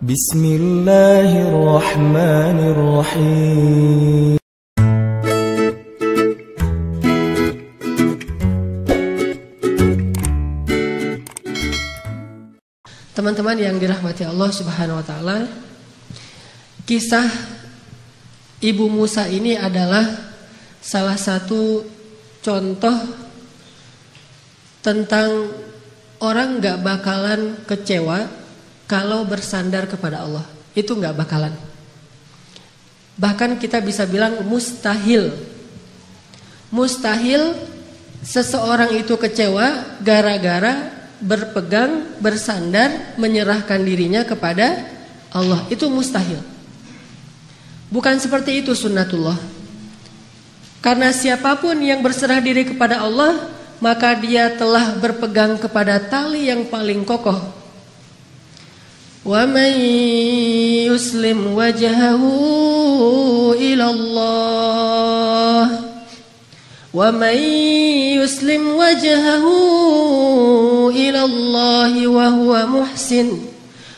Bismillahirrahmanirrahim. Teman-teman yang dirahmati Allah Subhanahu wa taala, kisah Ibu Musa ini adalah salah satu contoh tentang orang gak bakalan kecewa kalau bersandar kepada Allah. Itu gak bakalan. Bahkan kita bisa bilang mustahil. Mustahil seseorang itu kecewa gara-gara berpegang, bersandar, menyerahkan dirinya kepada Allah. Itu mustahil. Bukan seperti itu sunnatullah. Karena siapapun yang berserah diri kepada Allah, maka dia telah berpegang kepada tali yang paling kokoh. Wa man yuslim wajhahu ila Allah, wa man yuslim wajhahu ila Allah wa huwa muhsin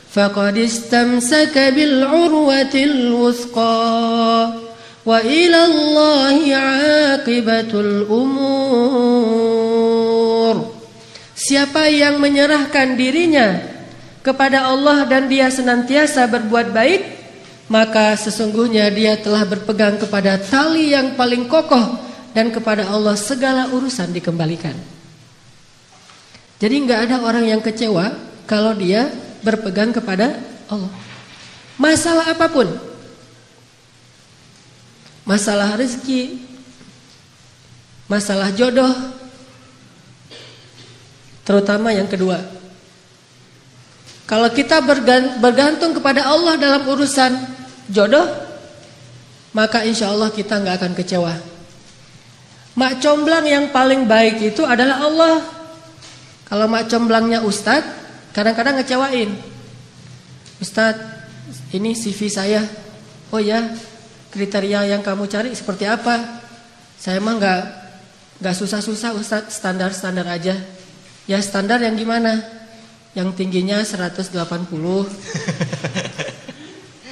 faqad istamsaka bil urwatil wuthqa wa ila Allahi aqibatul umur. Siapa yang menyerahkan dirinya kepada Allah dan dia senantiasa berbuat baik, maka sesungguhnya dia telah berpegang kepada tali yang paling kokoh, dan kepada Allah segala urusan dikembalikan. Jadi nggak ada orang yang kecewa kalau dia berpegang kepada Allah. Masalah apapun, masalah rezeki, masalah jodoh, terutama yang kedua. Kalau kita bergantung kepada Allah dalam urusan jodoh, maka insya Allah kita nggak akan kecewa. Mak comblang yang paling baik itu adalah Allah. Kalau mak comblangnya ustadz, kadang-kadang ngecewain. Ustadz, ini CV saya. Oh ya, kriteria yang kamu cari seperti apa? Saya mah nggak susah-susah ustadz, standar-standar aja. Ya standar yang gimana? Yang tingginya 180,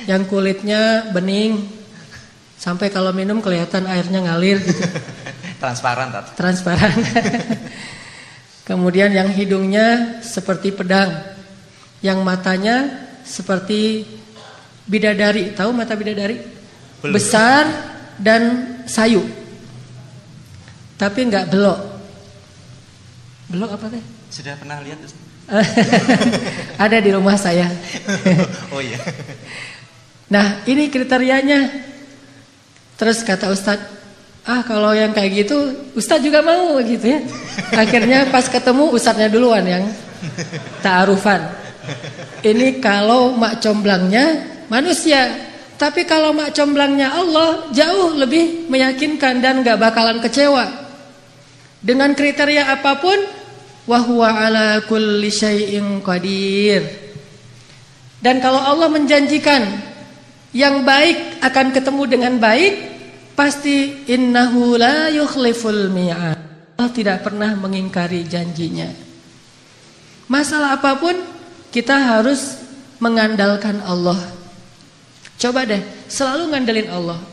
yang kulitnya bening, sampai kalau minum kelihatan airnya ngalir gitu. Transparan, Tat. Transparan. Kemudian yang hidungnya seperti pedang, yang matanya seperti bidadari. Tahu mata bidadari? Belum. Besar dan sayu, tapi nggak belok. Belok apa teh? Sudah pernah lihat? Ada di rumah saya. Oh iya. Nah ini kriterianya. Terus kata Ustadz, kalau yang kayak gitu Ustadz juga mau gitu ya. Akhirnya pas ketemu Ustadznya duluan yang ta'arufan. Ini kalau mak comblangnya manusia. Tapi kalau mak comblangnya Allah, jauh lebih meyakinkan dan gak bakalan kecewa. Dengan kriteria apapun, wa huwa ala kulli syai'in qadir. Dan kalau Allah menjanjikan yang baik akan ketemu dengan baik, pasti innahu la yukhliful mi'ad. Allah tidak pernah mengingkari janjinya. Masalah apapun kita harus mengandalkan Allah. Coba deh selalu ngandelin Allah.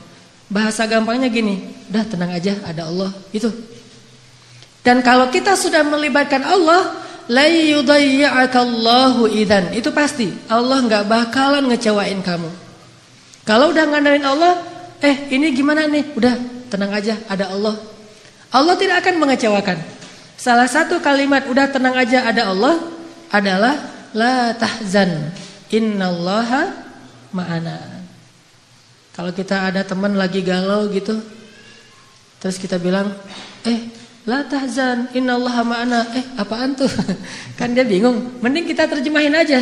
Bahasa gampangnya gini, udah tenang aja, ada Allah. Itu. Dan kalau kita sudah melibatkan Allah, la yudayyi'akallahu idzan. Itu pasti Allah enggak bakalan ngecewain kamu. Kalau udah ngandelin Allah, ini gimana nih? Udah tenang aja, ada Allah. Allah tidak akan mengecewakan. Salah satu kalimat udah tenang aja ada Allah adalah la tahzan, innallaha ma'ana. Kalau kita ada teman lagi galau gitu, terus kita bilang, la tahzan, innallaha ma'ana. Apaan tuh? Kan dia bingung. Mending kita terjemahin aja.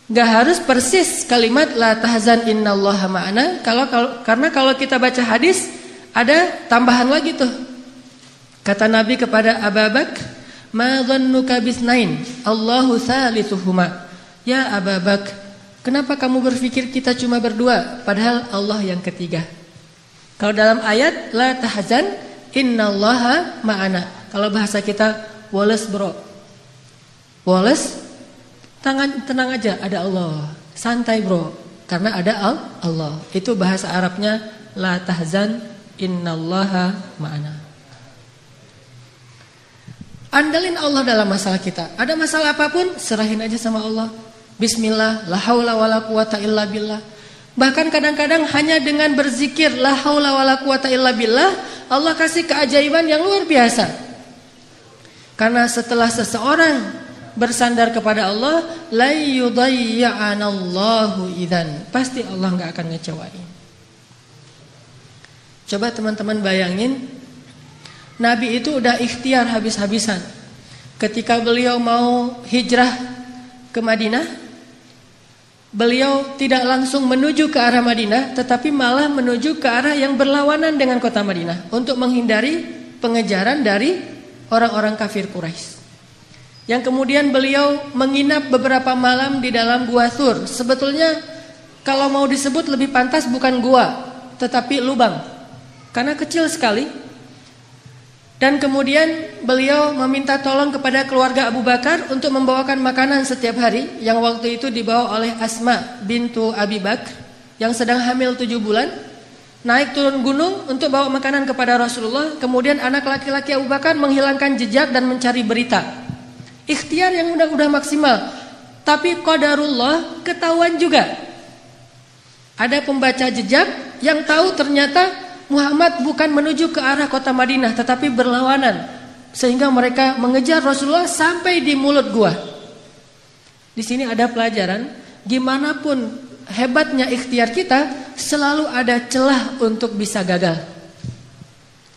Gak harus persis kalimat la tahzan innallaha ma'ana. Karena kalau kita baca hadis ada tambahan lagi tuh. Kata Nabi kepada Abu Bakar, ma dhannuka bisnain Allahu thalithuhuma. Ya Abu Bakar, kenapa kamu berpikir kita cuma berdua padahal Allah yang ketiga? Kalau dalam ayat la tahzan innallaha ma'ana. Kalau bahasa kita Wallace bro, Wallace tenang aja ada Allah. Santai bro, karena ada Allah. Itu bahasa Arabnya la tahzan innallaha ma'ana. Andalin Allah dalam masalah kita. Ada masalah apapun, serahin aja sama Allah. Bismillah, la haula wala quwata illa billah. Bahkan kadang-kadang hanya dengan berzikir la haula wala quwata illa billah, Allah kasih keajaiban yang luar biasa. Karena setelah seseorang bersandar kepada Allah, la yudayya'anallahu idzan. Pasti Allah enggak akan ngecewain. Coba teman-teman bayangin, Nabi itu udah ikhtiar habis-habisan. Ketika beliau mau hijrah ke Madinah, beliau tidak langsung menuju ke arah Madinah, tetapi malah menuju ke arah yang berlawanan dengan kota Madinah untuk menghindari pengejaran dari orang-orang kafir Quraisy. Yang kemudian beliau menginap beberapa malam di dalam gua Thur. Sebetulnya kalau mau disebut lebih pantas bukan gua, tetapi lubang, karena kecil sekali. Dan kemudian beliau meminta tolong kepada keluarga Abu Bakar untuk membawakan makanan setiap hari, yang waktu itu dibawa oleh Asma bintu Abi Bakr yang sedang hamil 7 bulan. Naik turun gunung untuk bawa makanan kepada Rasulullah. Kemudian anak laki-laki Abu Bakar menghilangkan jejak dan mencari berita. Ikhtiar yang udah maksimal. Tapi qadarullah, ketahuan juga. Ada pembaca jejak yang tahu ternyata Muhammad bukan menuju ke arah kota Madinah, tetapi berlawanan. Sehingga mereka mengejar Rasulullah sampai di mulut gua. Di sini ada pelajaran, gimana pun hebatnya ikhtiar kita, selalu ada celah untuk bisa gagal.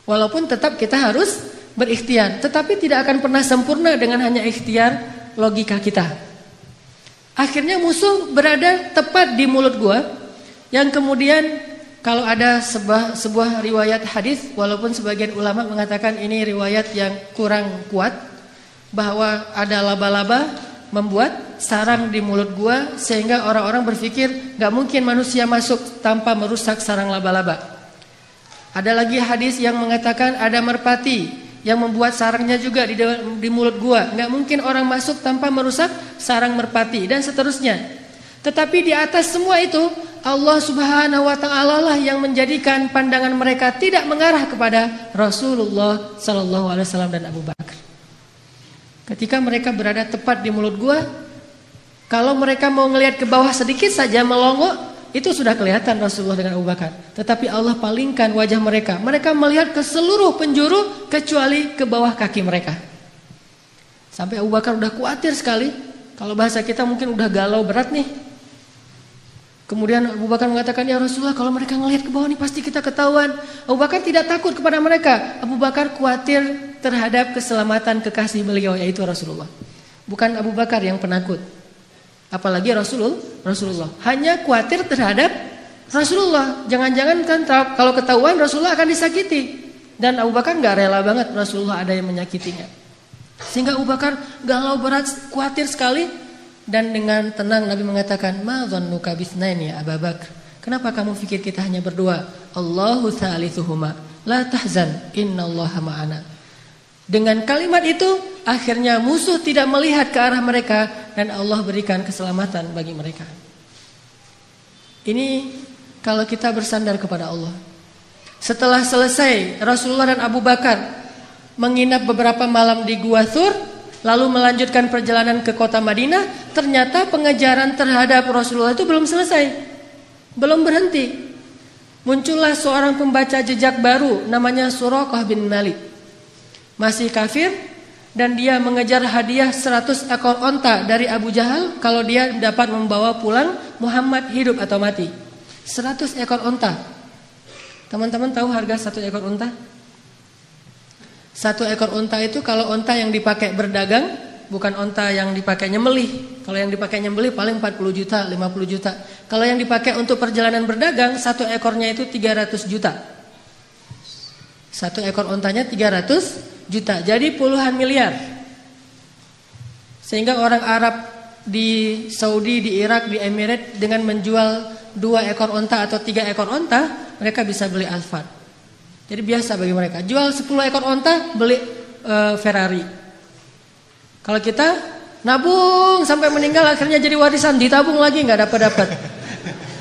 Walaupun tetap kita harus berikhtiar, tetapi tidak akan pernah sempurna dengan hanya ikhtiar logika kita. Akhirnya musuh berada tepat di mulut gua, yang kemudian kalau ada sebuah riwayat hadis, walaupun sebagian ulama mengatakan ini riwayat yang kurang kuat, bahwa ada laba-laba membuat sarang di mulut gua, sehingga orang-orang berpikir gak mungkin manusia masuk tanpa merusak sarang laba-laba. Ada lagi hadis yang mengatakan ada merpati yang membuat sarangnya juga di mulut gua, gak mungkin orang masuk tanpa merusak sarang merpati, dan seterusnya. Tetapi di atas semua itu, Allah Subhanahu wa ta'ala lah yang menjadikan pandangan mereka tidak mengarah kepada Rasulullah sallallahu alaihi wasallam dan Abu Bakar. Ketika mereka berada tepat di mulut gua, kalau mereka mau ngelihat ke bawah sedikit saja melongo, itu sudah kelihatan Rasulullah dengan Abu Bakar. Tetapi Allah palingkan wajah mereka. Mereka melihat ke seluruh penjuru kecuali ke bawah kaki mereka. Sampai Abu Bakar udah khawatir sekali. Kalau bahasa kita mungkin udah galau berat nih. Kemudian Abu Bakar mengatakan, ya Rasulullah, kalau mereka ngelihat ke bawah nih pasti kita ketahuan. Abu Bakar tidak takut kepada mereka. Abu Bakar khawatir terhadap keselamatan kekasih beliau, yaitu Rasulullah. Bukan Abu Bakar yang penakut. Apalagi Rasulullah. Hanya khawatir terhadap Rasulullah. Jangan-jangan kan kalau ketahuan Rasulullah akan disakiti. Dan Abu Bakar gak rela banget Rasulullah ada yang menyakitinya. Sehingga Abu Bakar galau berat, khawatir sekali. Dan dengan tenang Nabi mengatakan, ma dhannuka bisnaini ya Abu Bakar. Kenapa kamu pikir kita hanya berdua? Allahu thalithuhuma, la tahzan, innallaha ma'ana. Dengan kalimat itu, akhirnya musuh tidak melihat ke arah mereka dan Allah berikan keselamatan bagi mereka. Ini kalau kita bersandar kepada Allah. Setelah selesai Rasulullah dan Abu Bakar menginap beberapa malam di Gua Thur, lalu melanjutkan perjalanan ke kota Madinah, ternyata pengejaran terhadap Rasulullah itu belum selesai. Belum berhenti. Muncullah seorang pembaca jejak baru namanya Suraqah bin Malik. Masih kafir dan dia mengejar hadiah 100 ekor onta dari Abu Jahal kalau dia dapat membawa pulang Muhammad hidup atau mati. 100 ekor onta. Teman-teman tahu harga 1 ekor onta? 1 ekor onta itu kalau onta yang dipakai berdagang, bukan onta yang dipakai nyembelih. Kalau yang dipakai nyembelih paling 40 juta, 50 juta. Kalau yang dipakai untuk perjalanan berdagang, 1 ekornya itu 300 juta. 1 ekor ontanya 300 juta. Jadi puluhan miliar. Sehingga orang Arab di Saudi, di Irak, di Emirat dengan menjual 2 ekor onta atau 3 ekor onta, mereka bisa beli Alphard. Jadi biasa bagi mereka. Jual 10 ekor onta, beli Ferrari. Kalau kita nabung sampai meninggal, akhirnya jadi warisan, ditabung lagi nggak dapat.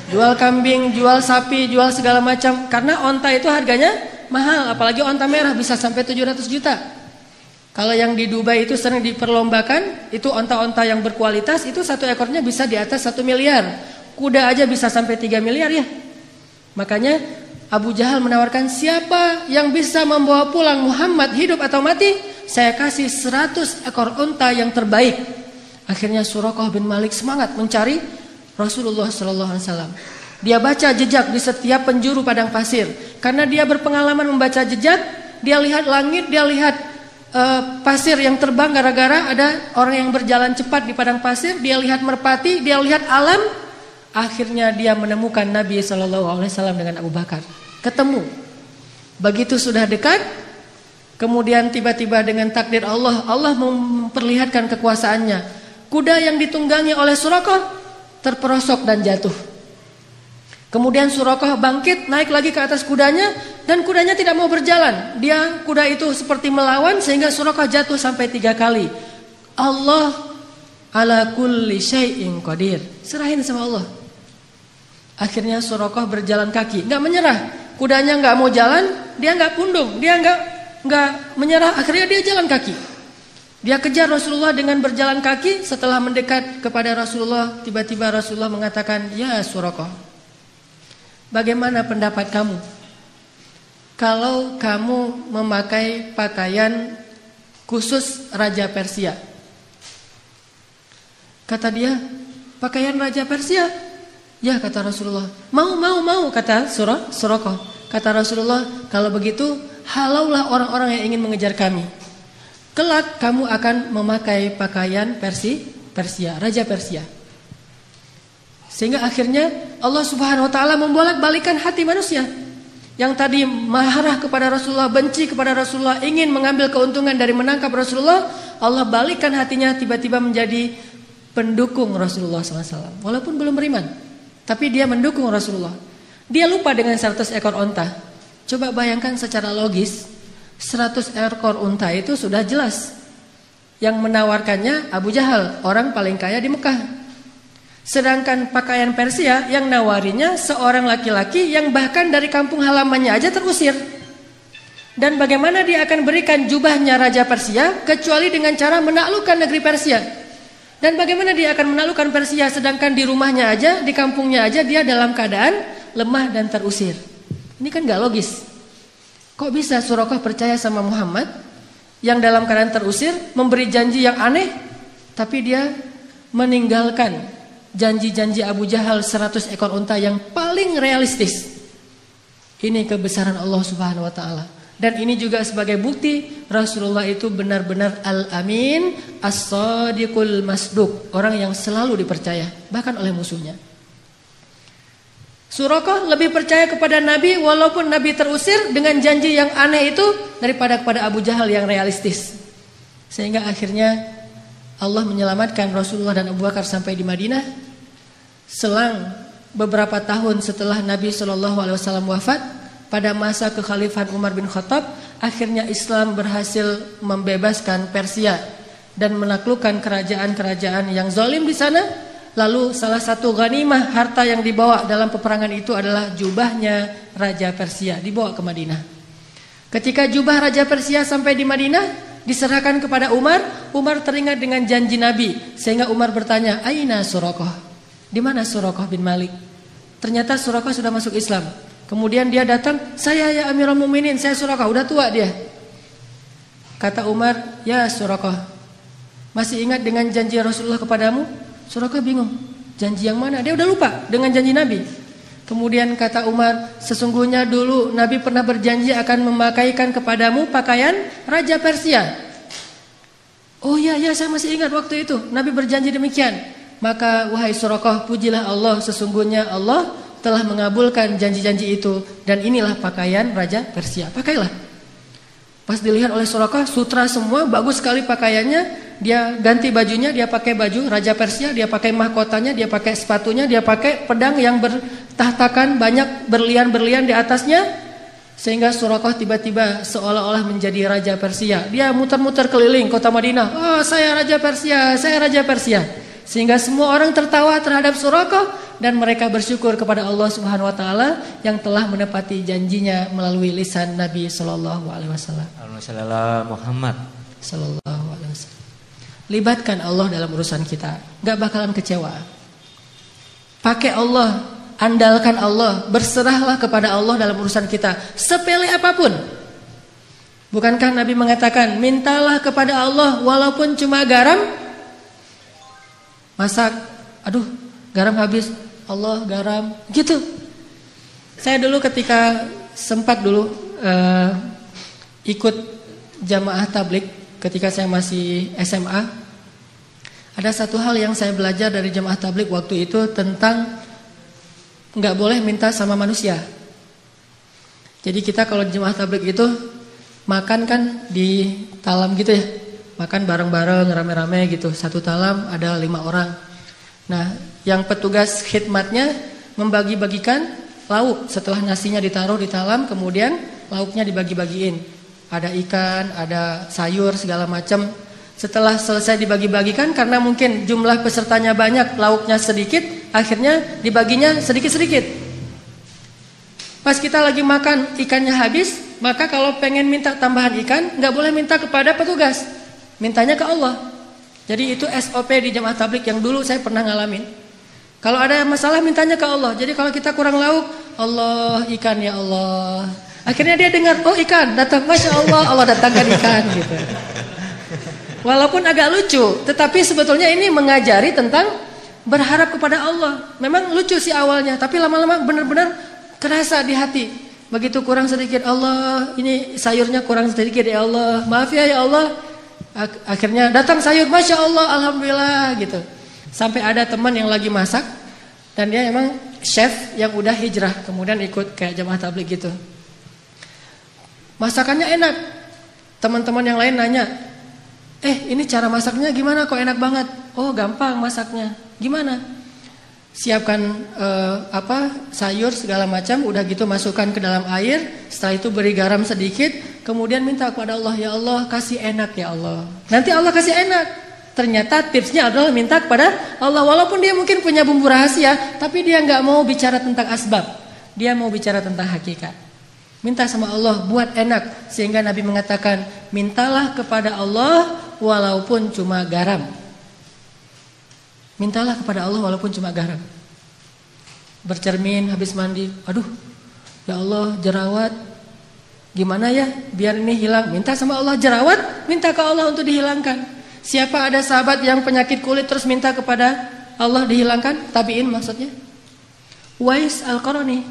Jual kambing, jual sapi, jual segala macam, karena onta itu harganya mahal, apalagi onta merah bisa sampai 700 juta. Kalau yang di Dubai itu sering diperlombakan, itu onta-onta yang berkualitas, itu satu ekornya bisa di atas 1 miliar. Kuda aja bisa sampai 3 miliar ya. Makanya Abu Jahal menawarkan, siapa yang bisa membawa pulang Muhammad hidup atau mati, saya kasih 100 ekor unta yang terbaik. Akhirnya Suraqah bin Malik semangat mencari Rasulullah SAW. Dia baca jejak di setiap penjuru padang pasir. Karena dia berpengalaman membaca jejak, dia lihat langit, dia lihat pasir yang terbang gara-gara ada orang yang berjalan cepat di padang pasir. Dia lihat merpati, dia lihat alam. Akhirnya dia menemukan Nabi SAW dengan Abu Bakar. Ketemu. Begitu sudah dekat, kemudian tiba-tiba dengan takdir Allah, Allah memperlihatkan kekuasaannya. Kuda yang ditunggangi oleh Suraqah terperosok dan jatuh. Kemudian Suraqah bangkit, naik lagi ke atas kudanya, dan kudanya tidak mau berjalan. Kuda itu seperti melawan sehingga Suraqah jatuh sampai 3 kali. Allah ala kulli syai'in qadir. Serahin sama Allah. Akhirnya Suraqah berjalan kaki, nggak menyerah. Kudanya nggak mau jalan, dia nggak pundung, dia nggak menyerah. Akhirnya dia jalan kaki. Dia kejar Rasulullah dengan berjalan kaki. Setelah mendekat kepada Rasulullah, tiba-tiba Rasulullah mengatakan, ya Suraqah, bagaimana pendapat kamu kalau kamu memakai pakaian khusus Raja Persia? Kata dia, pakaian Raja Persia? Ya, kata Rasulullah. Mau, kata Suraqah. Kata Rasulullah, kalau begitu halaulah orang-orang yang ingin mengejar kami. Kelak kamu akan memakai pakaian Persia, Raja Persia. Sehingga akhirnya Allah Subhanahu wa taala membolak-balikan hati manusia. Yang tadi marah kepada Rasulullah, benci kepada Rasulullah, ingin mengambil keuntungan dari menangkap Rasulullah, Allah balikkan hatinya tiba-tiba menjadi pendukung Rasulullah SAW. Walaupun belum beriman, tapi dia mendukung Rasulullah. Dia lupa dengan 100 ekor unta. Coba bayangkan secara logis, 100 ekor unta itu sudah jelas. Yang menawarkannya Abu Jahal, orang paling kaya di Mekah. Sedangkan pakaian Persia yang nawarinya seorang laki-laki yang bahkan dari kampung halamannya aja terusir. Dan bagaimana dia akan berikan jubahnya Raja Persia kecuali dengan cara menaklukkan negeri Persia. Dan bagaimana dia akan menaklukkan Persia sedangkan di rumahnya aja, di kampungnya aja dia dalam keadaan lemah dan terusir. Ini kan gak logis. Kok bisa Suraqah percaya sama Muhammad yang dalam keadaan terusir, memberi janji yang aneh, tapi dia meninggalkan janji-janji Abu Jahal 100 ekor unta yang paling realistis. Ini kebesaran Allah Subhanahu wa taala. Dan ini juga sebagai bukti Rasulullah itu benar-benar al-amin, as-sadiqul masduq, orang yang selalu dipercaya bahkan oleh musuhnya. Suraqah lebih percaya kepada Nabi walaupun Nabi terusir dengan janji yang aneh itu daripada kepada Abu Jahal yang realistis. Sehingga akhirnya Allah menyelamatkan Rasulullah dan Abu Bakar sampai di Madinah. Selang beberapa tahun setelah Nabi SAW wafat, pada masa kekhalifahan Umar bin Khattab, akhirnya Islam berhasil membebaskan Persia dan menaklukkan kerajaan-kerajaan yang zalim di sana. Lalu salah satu ghanimah harta yang dibawa dalam peperangan itu adalah jubahnya Raja Persia, dibawa ke Madinah. Ketika jubah Raja Persia sampai di Madinah, diserahkan kepada Umar. Umar teringat dengan janji Nabi, sehingga Umar bertanya, "Aina Suraqah?" Di mana Suraqah bin Malik? Ternyata Suraqah sudah masuk Islam. Kemudian dia datang, "Saya ya Amirul Mukminin, saya Suraqah, udah tua dia." Kata Umar, "Ya Suraqah, masih ingat dengan janji Rasulullah kepadamu?" Suraqah bingung, janji yang mana? Dia udah lupa dengan janji Nabi. Kemudian kata Umar, "Sesungguhnya dulu Nabi pernah berjanji akan memakaikan kepadamu pakaian Raja Persia." "Oh ya, saya masih ingat waktu itu Nabi berjanji demikian." Maka wahai Suraqah, pujilah Allah, sesungguhnya Allah telah mengabulkan janji-janji itu, dan inilah pakaian Raja Persia. Pakailah. Pas dilihat oleh Suraqah, sutra semua, bagus sekali pakaiannya. Dia ganti bajunya, dia pakai baju Raja Persia, dia pakai mahkotanya, dia pakai sepatunya, dia pakai pedang yang bertahtakan banyak berlian-berlian di atasnya. Sehingga Suraqah tiba-tiba seolah-olah menjadi raja Persia. Dia muter-muter keliling kota Madinah. Oh, saya raja Persia, saya raja Persia. Sehingga semua orang tertawa terhadap Suraqah dan mereka bersyukur kepada Allah Subhanahu wa taala yang telah menepati janjinya melalui lisan Nabi sallallahu alaihi wasallam. Muhammad sallallahu alaihi wasallam. Libatkan Allah dalam urusan kita, enggak bakalan kecewa. Pakai Allah, andalkan Allah, berserahlah kepada Allah dalam urusan kita, sepele apapun. Bukankah Nabi mengatakan, mintalah kepada Allah walaupun cuma garam? Masak, aduh garam habis, Allah garam, gitu. Saya dulu ketika sempat dulu ikut jamaah tablik ketika saya masih SMA, ada satu hal yang saya belajar dari jamaah tablik waktu itu tentang nggak boleh minta sama manusia. Jadi kita kalau jemaah tabligh itu makan kan di talam gitu ya, makan bareng-bareng rame-rame gitu. Satu talam ada 5 orang. Nah, yang petugas khidmatnya membagi-bagikan lauk setelah nasinya ditaruh di talam, kemudian lauknya dibagi-bagiin. Ada ikan, ada sayur segala macam. Setelah selesai dibagi-bagikan, karena mungkin jumlah pesertanya banyak, lauknya sedikit, akhirnya dibaginya sedikit-sedikit. Pas kita lagi makan, ikannya habis, maka kalau pengen minta tambahan ikan, nggak boleh minta kepada petugas, mintanya ke Allah. Jadi itu SOP di jamaah tabligh yang dulu saya pernah ngalamin. Kalau ada masalah mintanya ke Allah. Jadi kalau kita kurang lauk, Allah, ikan ya Allah. Akhirnya dia dengar, oh ikan datang, Masya Allah, Allah datangkan ikan gitu. Walaupun agak lucu, tetapi sebetulnya ini mengajari tentang berharap kepada Allah. Memang lucu sih awalnya, tapi lama-lama benar-benar kerasa di hati. Begitu kurang sedikit, Allah, ini sayurnya kurang sedikit ya Allah, maaf ya Allah. Akhirnya datang sayur, Masya Allah, Alhamdulillah gitu. Sampai ada teman yang lagi masak, dan dia emang chef yang udah hijrah, kemudian ikut kayak jamaah tabligh gitu. Masakannya enak. Teman-teman yang lain nanya, ini cara masaknya gimana kok enak banget? Oh gampang masaknya. Gimana? Siapkan sayur segala macam, udah gitu masukkan ke dalam air. Setelah itu beri garam sedikit, kemudian minta kepada Allah, ya Allah kasih enak ya Allah. Nanti Allah kasih enak. Ternyata tipsnya adalah minta kepada Allah. Walaupun dia mungkin punya bumbu rahasia, tapi dia nggak mau bicara tentang asbab. Dia mau bicara tentang hakikat. Minta sama Allah buat enak. Sehingga Nabi mengatakan, mintalah kepada Allah walaupun cuma garam. Mintalah kepada Allah walaupun cuma garam. Bercermin habis mandi, aduh ya Allah jerawat, gimana ya biar ini hilang. Minta sama Allah jerawat, minta ke Allah untuk dihilangkan. Siapa ada sahabat yang penyakit kulit terus minta kepada Allah dihilangkan? Tabi'in maksudnya. Uwais Al-Qarani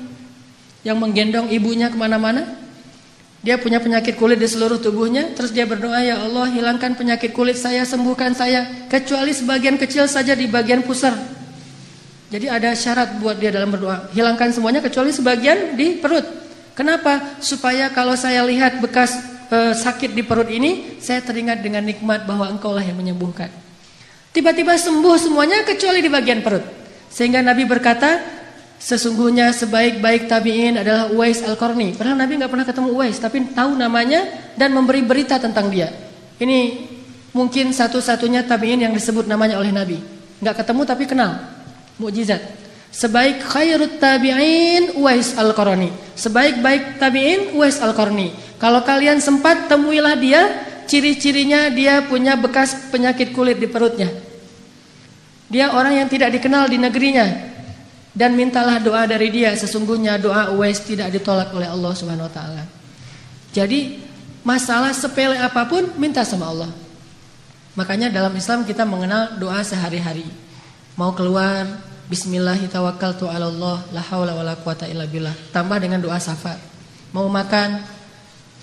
yang menggendong ibunya kemana-mana. Dia punya penyakit kulit di seluruh tubuhnya, terus dia berdoa, ya Allah hilangkan penyakit kulit saya, sembuhkan saya, kecuali sebagian kecil saja di bagian pusar. Jadi ada syarat buat dia dalam berdoa, hilangkan semuanya kecuali sebagian di perut. Kenapa? Supaya kalau saya lihat bekas sakit di perut ini, saya teringat dengan nikmat bahwa Engkaulah yang menyembuhkan. Tiba-tiba sembuh semuanya kecuali di bagian perut. Sehingga Nabi berkata, sesungguhnya sebaik-baik tabi'in adalah Uwais Al-Qarni. Padahal Nabi gak pernah ketemu Uwais, tapi tahu namanya dan memberi berita tentang dia. Ini mungkin satu-satunya tabi'in yang disebut namanya oleh Nabi. Gak ketemu tapi kenal. Mukjizat. Sebaik khairut tabi'in Uwais Al-Qarni. Sebaik-baik tabi'in Uwais Al-Qarni. Kalau kalian sempat temuilah dia, ciri-cirinya dia punya bekas penyakit kulit di perutnya. Dia orang yang tidak dikenal di negerinya. Dan mintalah doa dari dia, sesungguhnya doa Uwais tidak ditolak oleh Allah Subhanahu wa taala. Jadi masalah sepele apapun minta sama Allah. Makanya dalam Islam kita mengenal doa sehari-hari. Mau keluar, bismillahirrahmanirrahim, Allah, la haula wala quwata illa billah. Tambah dengan doa syafaat. Mau makan,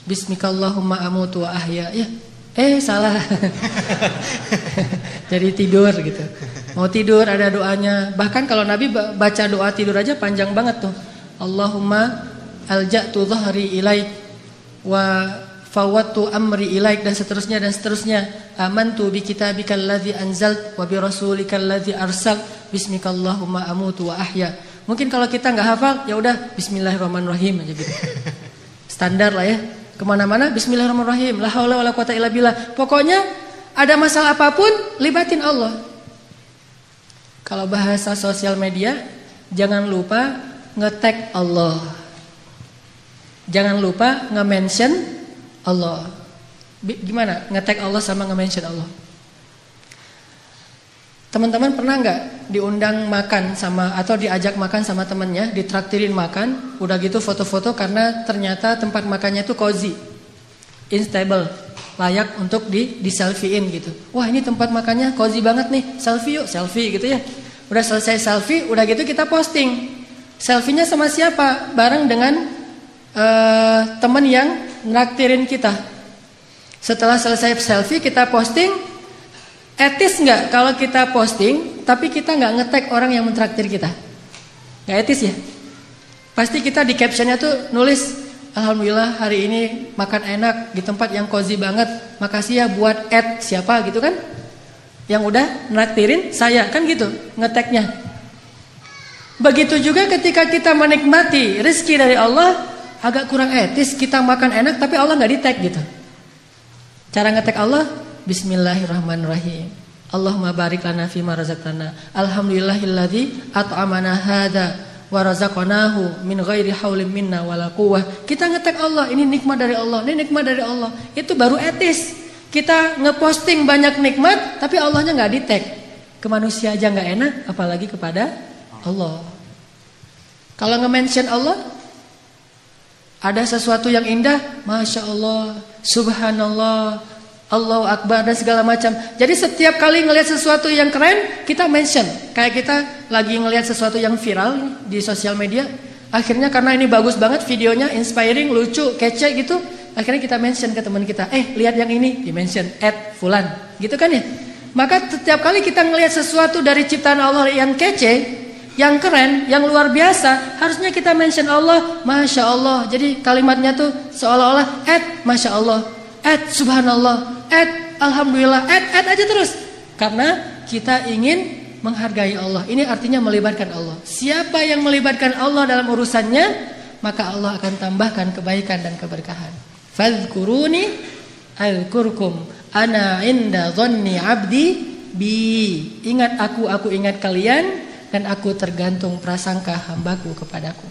bismikallahumma amutu wa ahya. Ya, salah. Jadi tidur gitu. Mau tidur ada doanya. Bahkan kalau Nabi baca doa tidur aja panjang banget tuh. Allahumma alja'tu dhahri ilaik wa fawattu amri ilaik, dan seterusnya dan seterusnya. Amantu bi kitabikal ladzi anzalt wa bi rasulikal ladzi arsal bismikallahumma amutu wa ahya. Mungkin kalau kita enggak hafal ya udah bismillahirrahmanirrahim aja gitu. standar lah ya. Kemana-mana bismillahirrahmanirrahim, la haula wala quwata illa billah. Pokoknya ada masalah apapun libatin Allah. Kalau bahasa sosial media, jangan lupa nge-tag Allah. Jangan lupa nge-mention Allah. Gimana nge-tag Allah sama nge-mention Allah? Teman-teman pernah nggak diundang makan sama atau diajak makan sama temennya, ditraktirin makan, udah gitu foto-foto karena ternyata tempat makannya itu cozy, instable, layak untuk di selfie-in gitu. Wah ini tempat makannya cozy banget nih, selfie yuk, selfie gitu ya. Udah selesai selfie, udah gitu kita posting. Selfie-nya sama siapa? Bareng dengan teman yang nraktirin kita. Setelah selesai selfie kita posting. Etis nggak kalau kita posting tapi kita nggak nge-tag orang yang mentraktir kita? Nggak etis ya? Pasti kita di captionnya tuh nulis alhamdulillah hari ini makan enak di tempat yang cozy banget. Makasih ya buat siapa gitu kan? Yang udah nraktirin saya kan gitu nge-tagnya. Begitu juga ketika kita menikmati rezeki dari Allah, agak kurang etis kita makan enak tapi Allah nggak di-tag gitu. Cara nge-tag Allah, bismillahirrahmanirrahim. Allahumma barik lana fima razaqtana. Alhamdulillahilladzi at'amana hadza wa razaqnahu min ghairi haulin minna wala quwwah. Kita nge-tag Allah, ini nikmat dari Allah, ini nikmat dari Allah. Itu baru etis. Kita ngeposting banyak nikmat tapi Allahnya nggak di-tag. Ke manusia aja nggak enak, apalagi kepada Allah. Kalau nge-mention Allah, ada sesuatu yang indah, masya Allah, subhanallah, Allahu Akbar dan segala macam. Jadi setiap kali ngelihat sesuatu yang keren, kita mention. Kayak kita lagi ngelihat sesuatu yang viral di sosial media, akhirnya karena ini bagus banget videonya, inspiring, lucu, kece gitu, akhirnya kita mention ke teman kita, lihat yang ini, di mention @fulan, gitu kan ya. Maka setiap kali kita ngelihat sesuatu dari ciptaan Allah yang kece, yang keren, yang luar biasa, harusnya kita mention Allah, masya Allah. Jadi kalimatnya tuh seolah-olah masya Allah, subhanallah, alhamdulillah, aja terus. Karena kita ingin menghargai Allah. Ini artinya melibatkan Allah. Siapa yang melibatkan Allah dalam urusannya, maka Allah akan tambahkan kebaikan dan keberkahan. Fadhkuruni azkurkum ana inda dhanni abdi bi. Ingat aku ingat kalian, dan aku tergantung prasangka hambaku kepadaku.